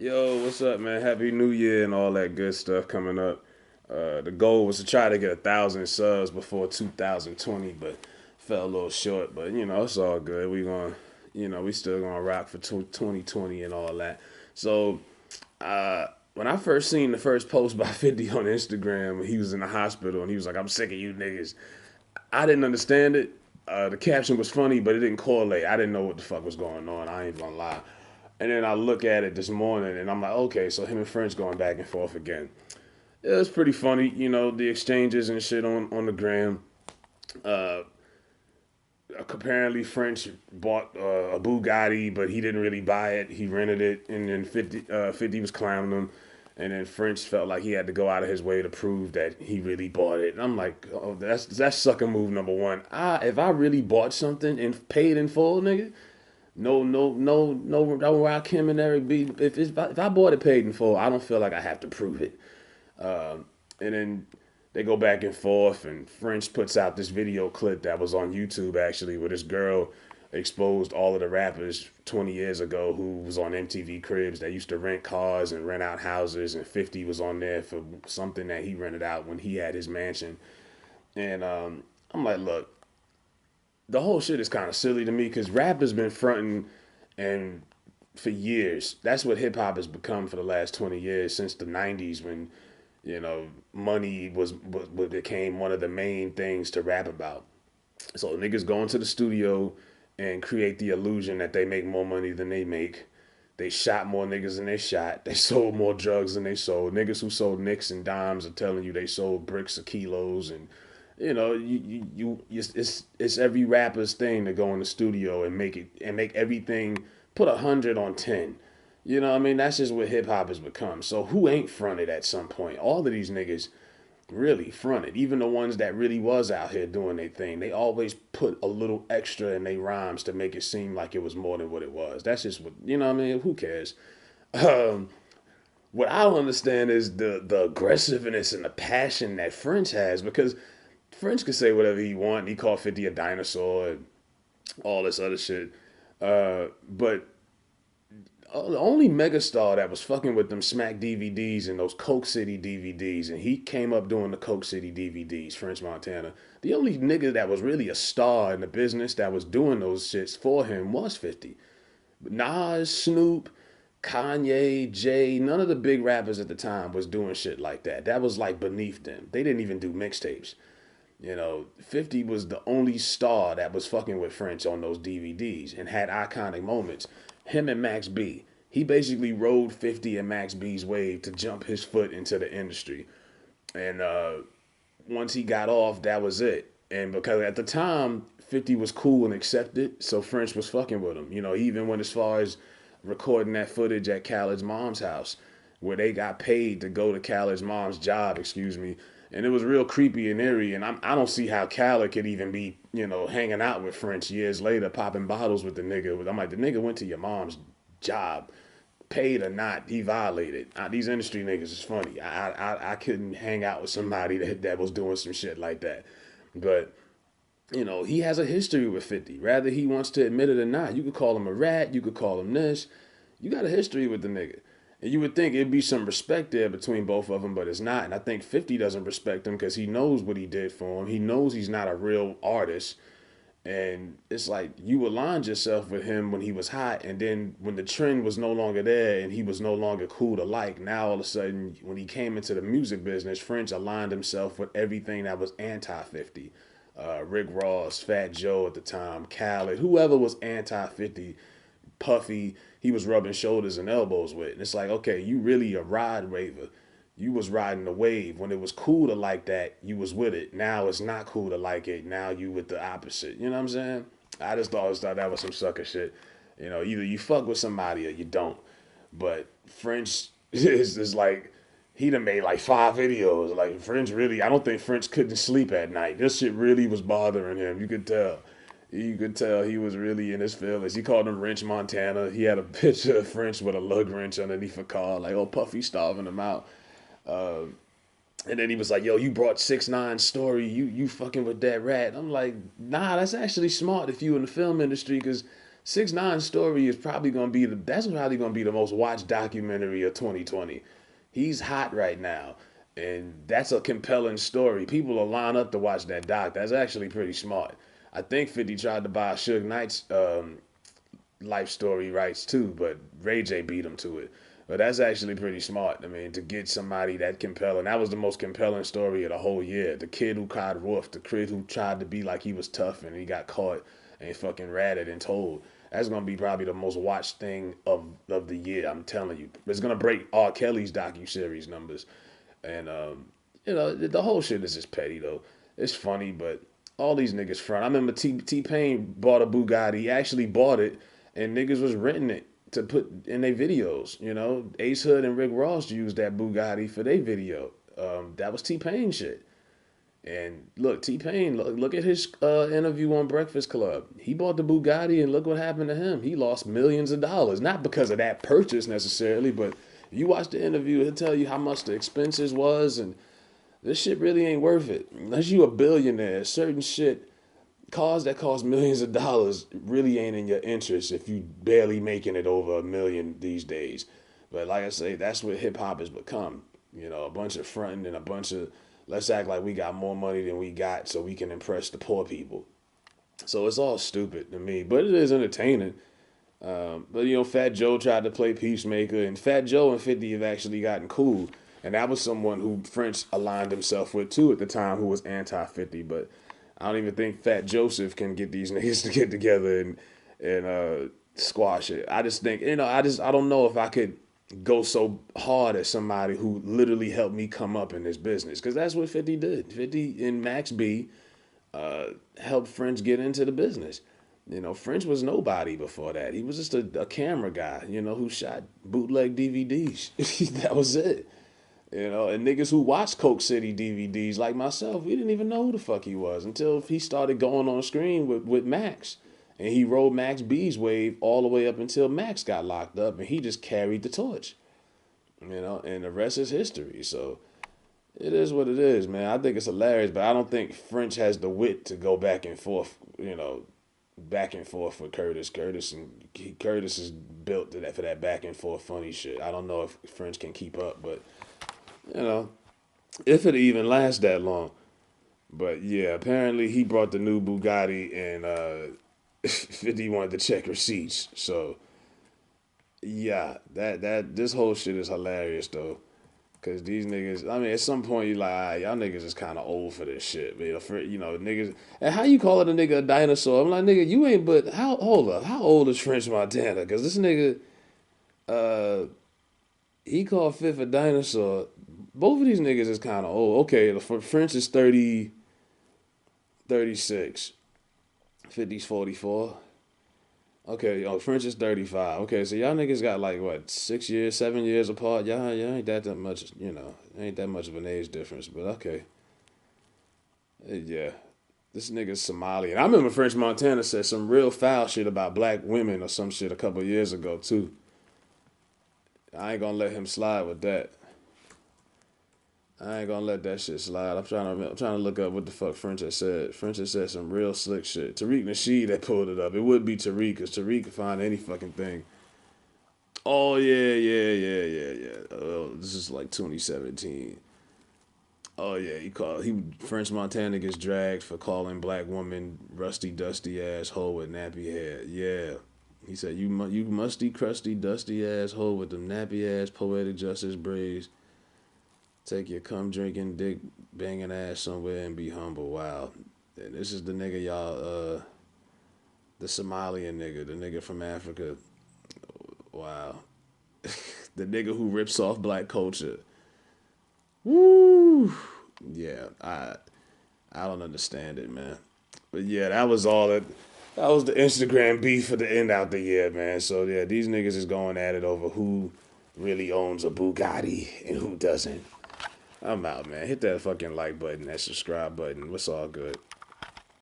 Yo, what's up, man? Happy New Year and all that good stuff coming up. The goal was to try to get 1,000 subs before 2020, but fell a little short. But it's all good. We still gonna rock for 2020 and all that. So, when I first seen the first post by 50 on Instagram, he was in the hospital and he was like, "I'm sick of you niggas." I didn't understand it. The caption was funny, but it didn't correlate. I didn't know what the fuck was going on. I ain't gonna lie. And then I look at it this morning and I'm like, okay, so him and French going back and forth again. It was pretty funny, the exchanges and shit on the gram. Uh, Apparently French bought a Bugatti, but he didn't really buy it. He rented it, and then 50 was clowning him. And then French felt like he had to go out of his way to prove that he really bought it. And I'm like, oh, that's sucker move number one. If I really bought something and paid in full, nigga, no Rock him and Eric B. If I bought it paid in full, I don't feel like I have to prove it. And then they go back and forth, and French puts out this video clip that was on YouTube actually, where this girl exposed all of the rappers 20 years ago who was on MTV Cribs that used to rent cars and rent out houses, and 50 was on there for something that he rented out when he had his mansion. And I'm like, look, the whole shit is kind of silly to me because rap has been fronting and for years. That's what hip hop has become for the last 20 years since the 90s when money was became one of the main things to rap about. So niggas go into the studio and create the illusion that they make more money than they make. They shot more niggas than they shot. They sold more drugs than they sold. Niggas who sold nicks and dimes are telling you they sold bricks of kilos, and it's every rapper's thing to go in the studio and make everything put 100 on 10. You know what I mean? That's just what hip hop has become. So who ain't fronted at some point? All of these niggas really fronted. Even the ones that really was out here doing their thing, they always put a little extra in their rhymes to make it seem like it was more than what it was. That's just what I mean. Who cares? Um, what I don't understand is the aggressiveness and the passion that French has, because French can say whatever he want. He called 50 a dinosaur and all this other shit. But the only megastar that was fucking with them Smack DVDs and those Coke City DVDs, and he came up doing the Coke City DVDs, French Montana. The only nigga that was really a star in the business that was doing those shits for him was 50. Nas, Snoop, Kanye, Jay, none of the big rappers at the time was doing shit like that. That was like beneath them. They didn't even do mixtapes. 50 was the only star that was fucking with French on those DVDs and had iconic moments. Him and Max B. He basically rode 50 and Max B's wave to jump his foot into the industry. And once he got off, that was it. And because at the time, 50 was cool and accepted, so French was fucking with him. He even went as far as recording that footage at Khaled's mom's house, where they got paid to go to Khaled's mom's job, excuse me. And it was real creepy and eerie. And I don't see how Khaled could even be, hanging out with French years later, popping bottles with the nigga. I'm like, the nigga went to your mom's job, paid or not, he violated. These industry niggas is funny. I couldn't hang out with somebody that was doing some shit like that. But he has a history with 50. Rather he wants to admit it or not. You could call him a rat. You could call him this. You got a history with the nigga. And you would think it'd be some respect there between both of them, but it's not. And I think 50 doesn't respect him because he knows what he did for him. He knows he's not a real artist. And it's like you aligned yourself with him when he was hot, and then when the trend was no longer there and he was no longer cool to like, now all of a sudden when he came into the music business, French aligned himself with everything that was anti 50. Rick Ross, Fat Joe at the time, Khaled, whoever was anti 50, Puffy, he was rubbing shoulders and elbows with. And it's like, okay, you really a ride raver. You was riding the wave. When it was cool to like that, you was with it. Now it's not cool to like it. Now you with the opposite. You know what I'm saying? I just always thought that was some sucker shit. Either you fuck with somebody or you don't. But French is like, he done made like 5 videos. Like French really, I don't think French couldn't sleep at night. This shit really was bothering him. You could tell. You could tell he was really in his feelings. He called him Wrench Montana. He had a picture of French with a lug wrench underneath a car, like, oh, Puffy starving him out. Uh, and then he was like, "Yo, you brought 6ix9ine story. You fucking with that rat." I'm like, "Nah, that's actually smart if you in the film industry, because 6ix9ine story is probably gonna be that's probably gonna be the most watched documentary of 2020. He's hot right now, and that's a compelling story. People will line up to watch that doc. That's actually pretty smart. I think 50 tried to buy Suge Knight's life story rights too, but Ray J beat him to it. But that's actually pretty smart. I mean, to get somebody that compelling. That was the most compelling story of the whole year. The kid who caught Wolf, the kid who tried to be like he was tough and he got caught and fucking ratted and told. That's gonna be probably the most watched thing of the year. I'm telling you, it's gonna break R. Kelly's docu-series numbers. And the whole shit is just petty though. It's funny, but all these niggas front. I remember T Pain bought a Bugatti. He actually bought it, and niggas was renting it to put in their videos. Ace Hood and Rick Ross used that Bugatti for their video. That was T Pain shit. And look, T Pain, look at his interview on Breakfast Club. He bought the Bugatti, and look what happened to him. He lost millions of dollars, not because of that purchase necessarily, but you watch the interview, he'll tell you how much the expenses was, and this shit really ain't worth it. Unless you a billionaire, certain shit, cars that cost millions of dollars really ain't in your interest if you barely making it over a million these days. But like I say, that's what hip hop has become. A bunch of fronting and a bunch of let's act like we got more money than we got so we can impress the poor people. So it's all stupid to me, but it is entertaining. But Fat Joe tried to play peacemaker, and Fat Joe and 50 have actually gotten cool. And that was someone who French aligned himself with too at the time, who was anti 50. But I don't even think Fat Joseph can get these niggas to get together and squash it. I just think I don't know if I could go so hard at somebody who literally helped me come up in this business, because that's what 50 did. 50 and Max B helped French get into the business. French was nobody before that. He was just a camera guy, who shot bootleg DVDs. That was it. And niggas who watched Coke City DVDs like myself, we didn't even know who the fuck he was until he started going on screen with Max. And he rode Max B's wave all the way up until Max got locked up, and he just carried the torch. And the rest is history. So it is what it is, man. I think it's hilarious, but I don't think French has the wit to go back and forth, back and forth with Curtis. Curtis is built for that back and forth funny shit. I don't know if French can keep up, but if it even lasts that long. But yeah, apparently he brought the new Bugatti, and 50 wanted to check receipts. So yeah, that this whole shit is hilarious though. Cause these niggas, I mean, at some point you like, y'all niggas is kind of old for this shit, man. Niggas. And how you call it a nigga a dinosaur? I'm like, nigga, you ain't. But hold up, how old is French Montana? Cause this nigga, he called Fifth a dinosaur. Both of these niggas is kind of old. Okay, French is 30, 36. 50's 44. Okay, French is 35. Okay, so y'all niggas got like what, 6 years, 7 years apart. Y'all ain't that much, ain't that much of an age difference. But okay, yeah, this nigga's Somali, and I remember French Montana said some real foul shit about black women or some shit a couple years ago too. I ain't gonna let him slide with that. I ain't gonna let that shit slide. I'm trying to look up what the fuck French has said. French has said some real slick shit. Tariq Nasheed that pulled it up. It would be Tariq, because Tariq can find any fucking thing. Oh yeah. Oh, this is like 2017. Oh yeah, he French Montana gets dragged for calling black woman rusty dusty asshole with nappy hair. Yeah. He said, you musty, crusty, dusty asshole with them nappy ass poetic justice braids. Take your cum drinking, dick banging ass somewhere and be humble. Wow. And this is the nigga y'all, the Somalian nigga, the nigga from Africa. Wow. The nigga who rips off black culture. Woo. Yeah, I don't understand it, man. But yeah, that was all it. That was the Instagram beef for the end out the year, man. So yeah, these niggas is going at it over who really owns a Bugatti and who doesn't. I'm out, man. Hit that fucking like button, that subscribe button. What's all good?